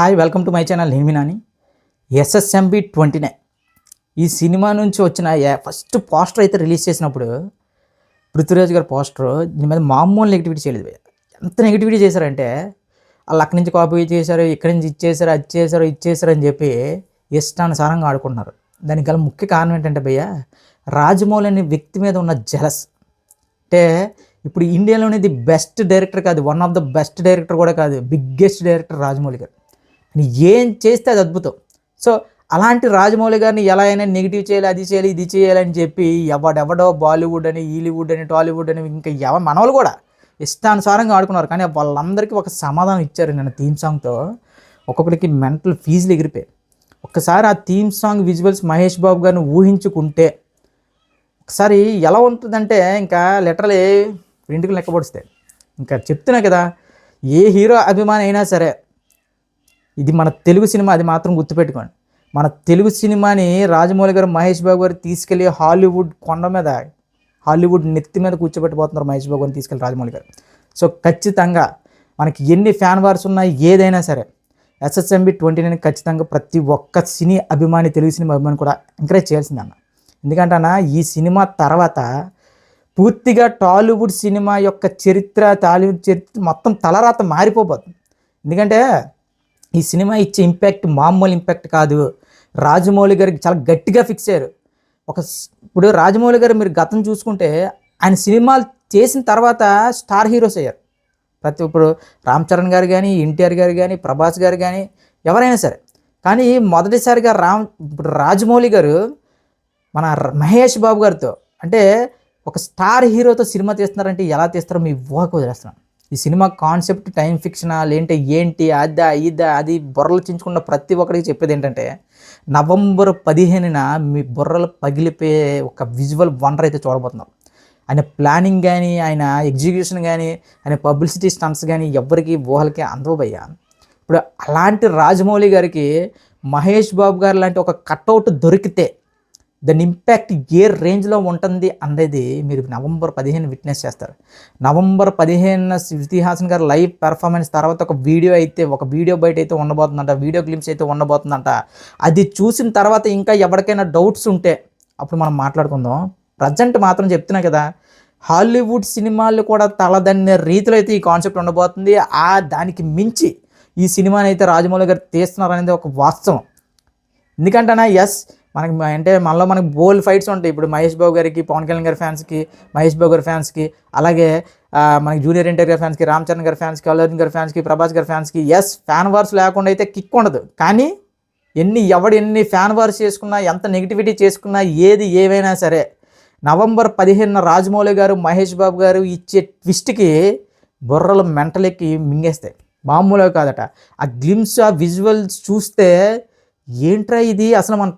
Hi welcome to my channel. నేను మీ Nani. SSMB 29 ఈ cinema నుంచి వచ్చిన ఫస్ట్ పోస్టర్ అయితే రిలీజ్ చేసినప్పుడు పృథ్వీరాజ్ గారి పోస్టర్ దీని మీద మామూలు నెగిటివిటీ చేయలేదు భయ్య. ఎంత నెగిటివిటీ చేశారంటే వాళ్ళు అక్కడి నుంచి కాపీ చేశారు, ఇక్కడి నుంచి ఇచ్చేసారు, అది చేశారు, ఇచ్చేసారు అని చెప్పి ఇష్టానుసారంగా ఆడుకుంటున్నారు. దానికి గల ముఖ్య కారణం ఏంటంటే భయ్య, రాజమౌళి అనే వ్యక్తి మీద ఉన్న జలస్. అంటే ఇప్పుడు ఇండియాలోనే ది బెస్ట్ డైరెక్టర్ కాదు, one of the best director కూడా కాదు, బిగ్గెస్ట్ డైరెక్టర్ రాజమౌళి గారు. అని ఏం చేస్తే అది అద్భుతం. సో అలాంటి రాజమౌళి గారిని ఎలా అయినా నెగిటివ్ చేయాలి, అది చేయాలి, ఇది చేయాలని చెప్పి ఎవడెవడో బాలీవుడ్ అని, ఈలీవుడ్ అని, టాలీవుడ్ అని ఇంకా మనవాళ్ళు కూడా ఇష్టానుసారంగా ఆడుకున్నారు. కానీ వాళ్ళందరికీ ఒక సమాధానం ఇచ్చారు నేను థీమ్ సాంగ్తో. ఒక్కొక్కరికి మెంటల్ ఫీజులు ఎగిరిపోయాయి. ఒక్కసారి ఆ theme song visuals Mahesh Babu గారిని ఊహించుకుంటే ఒకసారి ఎలా ఉంటుందంటే ఇంకా లిటరలీ ఇంటికి లెక్కపొడిస్తాయి. ఇంకా చెప్తున్నా కదా, ఏ హీరో అభిమాని అయినా సరే ఇది మన తెలుగు సినిమా, అది మాత్రం గుర్తుపెట్టుకోండి. మన తెలుగు సినిమాని రాజమౌళి గారు, మహేష్ బాబు గారు తీసుకెళ్ళి హాలీవుడ్ కొండ మీద, హాలీవుడ్ నెత్తి మీద కూర్చోబెట్టిపోతున్నారు మహేష్ బాబు గారిని తీసుకెళ్ళి రాజమౌళి గారు. సో ఖచ్చితంగా మనకి ఎన్ని ఫ్యాన్ వార్స్ ఉన్నా ఏదైనా సరే ఎస్ఎస్ఎంబి 29 ఖచ్చితంగా ప్రతి ఒక్క సినీ అభిమాని, తెలుగు సినిమా అభిమాని కూడా ఎంకరేజ్ చేయాల్సిందన్న. ఎందుకంటే అన్న, ఈ సినిమా తర్వాత పూర్తిగా టాలీవుడ్ సినిమా యొక్క చరిత్ర, టాలీవుడ్ చరిత్ర మొత్తం తలరాత మారిపోతుంది. ఎందుకంటే ఈ సినిమా ఇచ్చే ఇంపాక్ట్ మామూలు ఇంపాక్ట్ కాదు. రాజమౌళి గారికి చాలా గట్టిగా ఫిక్స్ అయ్యారు. ఇప్పుడు రాజమౌళి గారు మీరు గతం చూసుకుంటే ఆయన సినిమాలు చేసిన తర్వాత స్టార్ హీరోస్ అయ్యారు. ఇప్పుడు రామ్ చరణ్ గారు కానీ, ఎన్టీఆర్ గారు కానీ, ప్రభాస్ గారు కానీ, ఎవరైనా సరే. కానీ మొదటిసారిగా ఇప్పుడు రాజమౌళి గారు మన మహేష్ బాబు గారితో, అంటే ఒక స్టార్ హీరోతో సినిమా తీస్తున్నారంటే ఎలా తీస్తారో మీ ఊహకు వదిలేస్తున్నాను. ఈ సినిమా కాన్సెప్ట్ టైం ఫిక్షనా లేంటే ఏంటి, అదా ఇదా అది బుర్రలు చించుకున్న ప్రతి ఒక్కరికి చెప్పేది ఏంటంటే, నవంబర్ 15న మీ బుర్రలు పగిలిపోయే ఒక విజువల్ వండర్ అయితే చూడబోతున్నారు. ఆయన ప్లానింగ్ కానీ, ఆయన ఎగ్జిక్యూషన్ కానీ, ఆయన పబ్లిసిటీ స్టంట్స్ కానీ ఎవరికి ఊహలకి అందవయ్యా. ఇప్పుడు అలాంటి రాజమౌళి గారికి మహేష్ బాబు గారు లాంటి ఒక కట్అవుట్ దొరికితే దాని ఇంపాక్ట్ ఏ రేంజ్లో ఉంటుంది అనేది మీరు నవంబర్ 15 విట్నెస్ చేస్తారు. నవంబర్ 15 శృతి హాసన్ గారు లైవ్ పెర్ఫార్మెన్స్ తర్వాత ఒక వీడియో బయట అయితే ఉండబోతుందంట, వీడియో క్లిప్స్ అయితే ఉండబోతుందంట. అది చూసిన తర్వాత ఇంకా ఎవరికైనా డౌట్స్ ఉంటే అప్పుడు మనం మాట్లాడుకుందాం. ప్రజెంట్ మాత్రం చెప్తున్నా కదా, హాలీవుడ్ సినిమాలు కూడా తలదన్నే రీతిలో అయితే ఈ కాన్సెప్ట్ ఉండబోతుంది. దానికి మించి ఈ సినిమాని అయితే రాజమౌళి గారు తీస్తున్నారు అనేది ఒక వాస్తవం. ఎందుకంటే ఎస్, మనకి బోల్డ్ ఫైట్స్ ఉంటాయి. ఇప్పుడు మహేష్ బాబు గారికి, పవన్ కళ్యాణ్ గారి ఫ్యాన్స్కి, మహేష్ బాబు గారి ఫ్యాన్స్కి, అలాగే మనకి జూనియర్ ఎన్టీఆర్ గారి ఫ్యాన్స్కి, రామ్ చరణ్ గారి ఫ్యాన్స్కి, అల్లు అర్జున్ గారి ఫ్యాన్స్కి, ప్రభాస్ గారి ఫ్యాన్స్కి, ఎస్ ఫ్యాన్ వార్స్ లేకుండా అయితే కిక్ ఉండదు. కానీ ఎన్ని ఫ్యాన్ వార్స్ చేసుకున్నా, ఎంత నెగిటివిటీ చేసుకున్నా, ఏది ఏవైనా సరే నవంబర్ 15 రాజమౌళి గారు, మహేష్ బాబు గారు ఇచ్చే ట్విస్ట్కి బుర్రలు మెంటలెక్కి మింగేస్తాయి. మామూలుగా కాదట. ఆ గ్లిమ్స్, ఆ విజువల్స్ చూస్తే ఏంట్రా ఇది, అసలు మన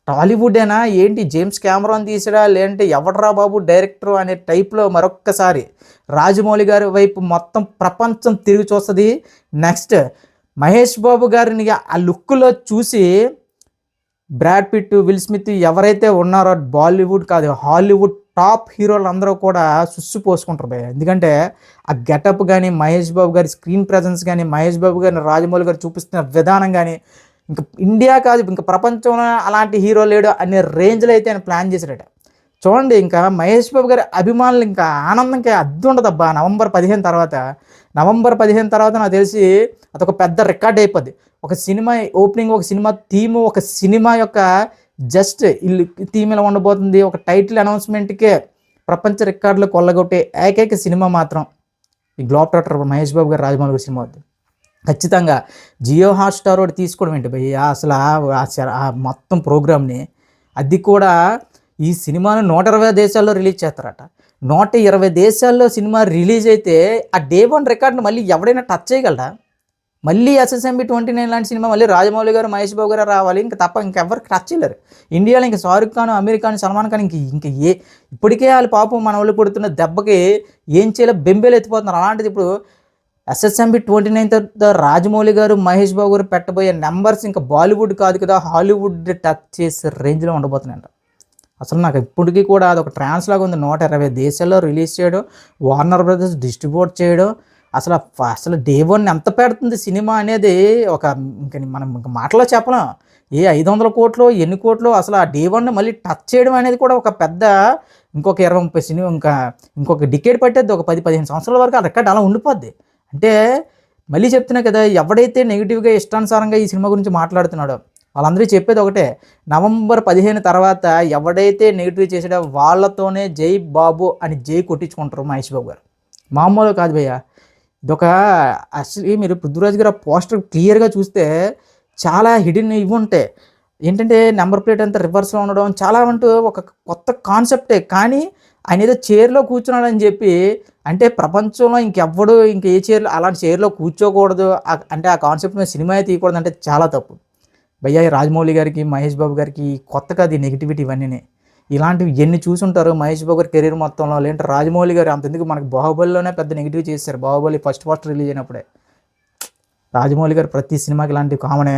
టాలీవుడేనా ఏంటి, జేమ్స్ కెమెరాన్ తీసాడా లేదంటే ఎవడరా బాబు డైరెక్టర్ అనే టైప్లో మరొక్కసారి రాజమౌళి గారి వైపు మొత్తం ప్రపంచం తిరిగి చూస్తుంది. నెక్స్ట్ మహేష్ బాబు గారిని ఆ లుక్లో చూసి బ్రాడ్ పిట్, విల్ స్మిత్ ఎవరైతే ఉన్నారో బాలీవుడ్ కాదు హాలీవుడ్ టాప్ హీరోలు అందరూ కూడా సుస్సు పోసుకుంటారు భయ్య. ఎందుకంటే ఆ గెటప్ కానీ, మహేష్ బాబు గారి స్క్రీన్ ప్రజెన్స్ కానీ, మహేష్ బాబు గారిని రాజమౌళి గారు చూపిస్తున్న విధానం కానీ, ఇంకా ఇండియా కాదు ఇంకా ప్రపంచంలో అలాంటి హీరో లేడు అనే రేంజ్లో అయితే ఆయన ప్లాన్ చేశారట. చూడండి, ఇంకా మహేష్ బాబు గారి అభిమానులు ఇంకా ఆనందంకి అద్దం ఉండదబ్బా. నవంబర్ 15 తర్వాత నాకు తెలిసి అదొక పెద్ద రికార్డ్ అయిపోద్ది. ఒక సినిమా ఓపెనింగ్, ఒక సినిమా థీము, ఒక సినిమా యొక్క జస్ట్ ఇల్లు థీమ్ ఇలా ఉండబోతుంది. ఒక టైటిల్ అనౌన్స్మెంట్కే ప్రపంచ రికార్డులు కొల్లగొట్టే ఏకైక సినిమా మాత్రం ఈ గ్లోబ్ ట్రాటర్ మహేష్ బాబు గారు, రాజమౌళి గారి సినిమా అవుతుంది. ఖచ్చితంగా జియో హాట్స్టార్ ఒకటి తీసుకోవడం ఏంటి భయ్య, అసలు ఆ మొత్తం ప్రోగ్రామ్ని, అది కూడా ఈ సినిమాను 120 దేశాల్లో రిలీజ్ చేస్తారట. 120 దేశాల్లో సినిమా రిలీజ్ అయితే ఆ డే 1 రికార్డును మళ్ళీ ఎవడైనా టచ్ చేయగలరా? మళ్ళీ ఎస్ఎస్ఎంబి 29 లాంటి సినిమా మళ్ళీ రాజమౌళి గారు, మహేష్ బాబు గారు రావాలి. ఇంకా తప్ప ఇంకెవరికి టచ్ చేయలేరు. ఇండియాలో ఇంకా షారుఖ్ ఖాన్, అమీర్ ఖాన్, సల్మాన్ ఖాన్ ఇప్పటికే వాళ్ళు పాపం మన వాళ్ళు కొడుతున్న దెబ్బకి ఏం చేయాలో బెంబేలు ఎత్తిపోతున్నారు. అలాంటిది ఇప్పుడు ఎస్ఎస్ఎంబి 29 రాజమౌళి గారు, మహేష్ బాబు గారు పెట్టబోయే నెంబర్స్ ఇంకా బాలీవుడ్ కాదు కదా, హాలీవుడ్ టచ్ చేసే రేంజ్లో ఉండబోతున్నాయంట. అసలు నాకు ఇప్పటికీ కూడా అదొక ట్రాన్స్ లాగా ఉంది. 120 దేశాల్లో రిలీజ్ చేయడం, వార్నర్ బ్రదర్స్ డిస్ట్రిబ్యూట్ చేయడం, అసలు అసలు డే వన్ ఎంత పెడుతుంది సినిమా అనేది ఒక ఇంక మనం ఇంక మాటలో చెప్పలేం. ఏ 500 కోట్లో ఎన్ని కోట్లో అసలు ఆ డే వన్ మళ్ళీ టచ్ చేయడం అనేది కూడా ఒక పెద్ద ఇంకొక 20, 30 సినిమా ఇంకొక డికేడ్ పట్టేద్ది. ఒక 10, 15 సంవత్సరాల వరకు ఆ రికార్డ్ అలా ఉండిపోద్ది. అంటే మళ్ళీ చెప్తున్నా కదా, ఎవడైతే నెగిటివ్‌గా ఇష్టానుసారంగా ఈ సినిమా గురించి మాట్లాడుతున్నాడో వాళ్ళందరికీ చెప్పేది ఒకటే. నవంబర్ 15 తర్వాత ఎవడైతే నెగిటివ్ చేసాడో వాళ్ళతోనే జై బాబు అని జై కొట్టించుకుంటారు మహేష్ బాబు గారు. మామూలుగా కాదు భయ్య. ఇదొక యాక్చువల్లీ మీరు పృథ్వీరాజ్ గారు ఆ పోస్టర్ క్లియర్‌గా చూస్తే చాలా హిడెన్ ఇవి ఉంటాయి. ఏంటంటే నంబర్ ప్లేట్ అంతా రివర్స్‌లో ఉండడం చాలా అంటూ ఒక కొత్త కాన్సెప్టే. కానీ ఆయన ఏదో చైర్‌లో కూర్చున్నాడని చెప్పి అంటే ప్రపంచంలో ఇంకెవ్వడు ఇంక ఏ చైర్‌లో అలాంటి చైర్‌లో కూర్చోకూడదు. అంటే ఆ కాన్సెప్ట్ మీద సినిమా తీయకూడదు అంటే చాలా తప్పు. భయ్యా ఈ రాజమౌళి గారికి, మహేష్ బాబు గారికి కొత్త కాదు ఈ నెగటివిటీ ఇవన్నీని. ఇలాంటివి ఎన్ని చూసుంటారో మహేష్ బాబు గారి కెరీర్ మొత్తంలో. లేదంటే రాజమౌళి గారు అంతెందుకు మనకి 'బాహుబలిలోనే' పెద్ద నెగెటివ్ చేశారు. 'బాహుబలి' ఫస్ట్ పోస్టర్ రిలీజ్ అయినప్పుడే. రాజమౌళి గారు ప్రతి సినిమాకి ఇలాంటివి కామనే.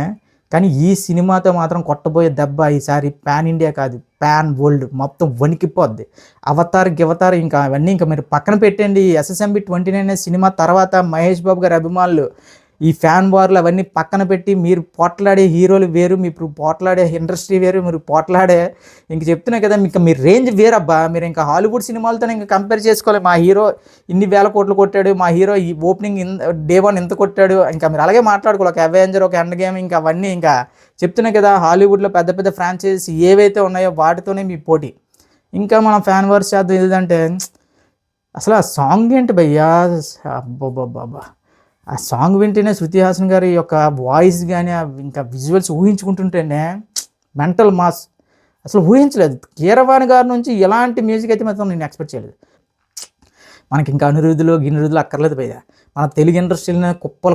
కానీ ఈ సినిమాతో మాత్రం కొట్టబోయే దెబ్బ ఈసారి పాన్ ఇండియా కాదు, పాన్ వరల్డ్ మొత్తం వణికిపోద్ది. అవతార్ గివతార్ ఇంకా అవన్నీ ఇంకా మీరు పక్కన పెట్టండి. ఎస్ఎస్ఎంబి 29 సినిమా తర్వాత మహేష్ బాబు గారి అభిమానులు ఈ ఫ్యాన్ వార్లు అవన్నీ పక్కన పెట్టి మీరు పోట్లాడే హీరోలు వేరు, మీరు పోట్లాడే ఇండస్ట్రీ వేరు, మీరు పోట్లాడే ఇంక చెప్తున్నా కదా మీకు మీ రేంజ్ వేరబ్బా. మీరు ఇంకా హాలీవుడ్ సినిమాలతో ఇంకా కంపేర్ చేసుకోవాలి. మా హీరో ఇన్ని వేల కోట్లు కొట్టాడు, మా హీరో ఈ ఓపెనింగ్ డే వన్ ఇంత కొట్టాడు, ఇంకా మీరు అలాగే మాట్లాడుకోవాలి. ఒక అవెంజర్, ఒక ఎండ్ గేమ్, ఇంకా అవన్నీ ఇంకా చెప్తున్నా కదా హాలీవుడ్లో పెద్ద పెద్ద ఫ్రాంచైజీస్ ఏవైతే ఉన్నాయో వాటితోనే మీ పోటీ. ఇంకా మనం ఫ్యాన్ వార్స్ చేద్దాం ఏదంటే అసలు ఆ సాంగ్ ఏంటి భయ్యా, అబ్బబ్బబ్బా. ఆ సాంగ్ వింటేనే శృతి హాసన్ గారి యొక్క వాయిస్ కానీ ఇంకా విజువల్స్ ఊహించుకుంటుంటేనే మెంటల్ మాస్. అసలు ఊహించలేదు కీరవాణి గారి నుంచి ఎలాంటి మ్యూజిక్ అయితే మాత్రం నేను ఎక్స్పెక్ట్ చేయలేదు. మనకి ఇంకా గినిరుదులు అక్కర్లేదు భయ్యా. మన తెలుగు ఇండస్ట్రీలో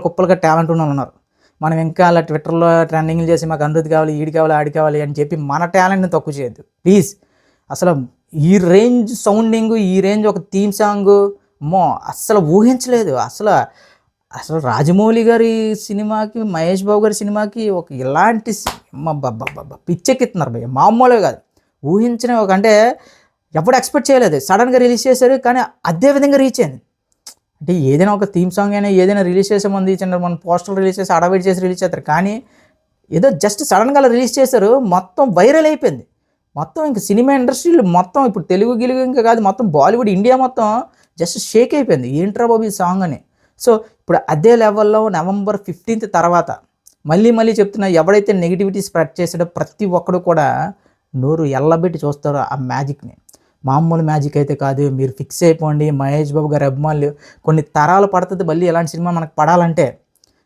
కుప్పలుగా టాలెంట్ ఉన్న వాళ్ళు ఉన్నారు. మనం ఇంకా అలా ట్విట్టర్లో ట్రెండింగ్లు చేసి మాకు అనిరుద్ధ్ కావాలి, ఈడి కావాలి, ఆడి కావాలి అని చెప్పి మన టాలెంట్ని తక్కువ చేయొద్దు ప్లీజ్. అసలు ఈ రేంజ్ సౌండింగ్, ఈ రేంజ్ ఒక థీమ్ సాంగ్ అస్సలు ఊహించలేదు. అసలు రాజమౌళి గారి సినిమాకి, మహేష్ బాబు గారి సినిమాకి ఒక ఇలాంటి పిచ్చెక్కిస్తున్నారు భయ్య. మామూలుగా కాదు, ఊహించిన ఒక అంటే ఎప్పుడు ఎక్స్పెక్ట్ చేయలేదు. సడన్గా రిలీజ్ చేశారు కానీ అదే విధంగా రీచ్ అయింది. అంటే ఏదైనా ఒక థీమ్ సాంగ్ అయినా ఏదైనా రిలీజ్ చేసే ముందు మన పోస్టర్ రిలీజ్ చేసి అడవైట్ చేసి రిలీజ్ చేస్తారు. కానీ ఏదో జస్ట్ సడన్గా అలా రిలీజ్ చేశారు, మొత్తం వైరల్ అయిపోయింది. మొత్తం ఇంక సినిమా ఇండస్ట్రీలో మొత్తం ఇప్పుడు తెలుగు ఇంకా కాదు, మొత్తం బాలీవుడ్ ఇండియా మొత్తం జస్ట్ షేక్ అయిపోయింది. ఏంట్రా బాబు ఈ సాంగ్ అని. సో ఇప్పుడు అదే లెవెల్లో నవంబర్ 15 తర్వాత మళ్ళీ చెప్తున్నా, ఎవడైతే నెగిటివిటీ స్ప్రెడ్ చేసాడో ప్రతి ఒక్కడు కూడా నోరు ఎల్లబెట్టి చూస్తారో ఆ మ్యాజిక్ని. మామూలు మ్యాజిక్ అయితే కాదు. మీరు ఫిక్స్ అయిపోండి. మహేష్ బాబు గారి అభిమానులు కొన్ని తరాలు పడుతుంది మళ్ళీ ఇలాంటి సినిమా మనకు పడాలంటే.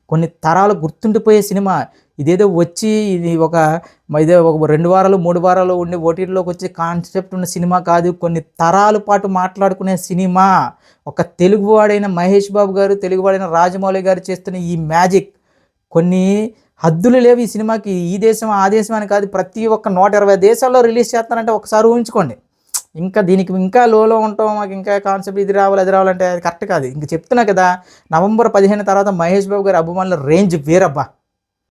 కొన్ని తరాలు గుర్తుండిపోయే సినిమా. ఇదేదో వచ్చి ఇది ఒక 2 వారాలు 3 వారాలు ఉండి ఓటీటీలోకి వచ్చే కాన్సెప్ట్ ఉన్న సినిమా కాదు. కొన్ని తరాల పాటు మాట్లాడుకునే సినిమా. ఒక తెలుగువాడైన మహేష్ బాబు గారు, తెలుగువాడైన రాజమౌళి గారు చేస్తున్న ఈ మ్యాజిక్ కొన్ని హద్దులు లేవు ఈ సినిమాకి. ఈ దేశం ఆ దేశం అని కాదు, ప్రతి ఒక్క 120 దేశాల్లో రిలీజ్ చేస్తానంటే ఒకసారి ఊహించుకోండి. ఇంకా దీనికి ఇంకా లోలో ఉంటాం, మాకు ఇంకా కాన్సెప్ట్ ఇది రావాలి అది రావాలంటే అది కరెక్ట్ కాదు. ఇంక చెప్తున్నా కదా, నవంబర్ 15 తర్వాత మహేష్ బాబు గారి అభిమానుల రేంజ్ వేరబ్బా.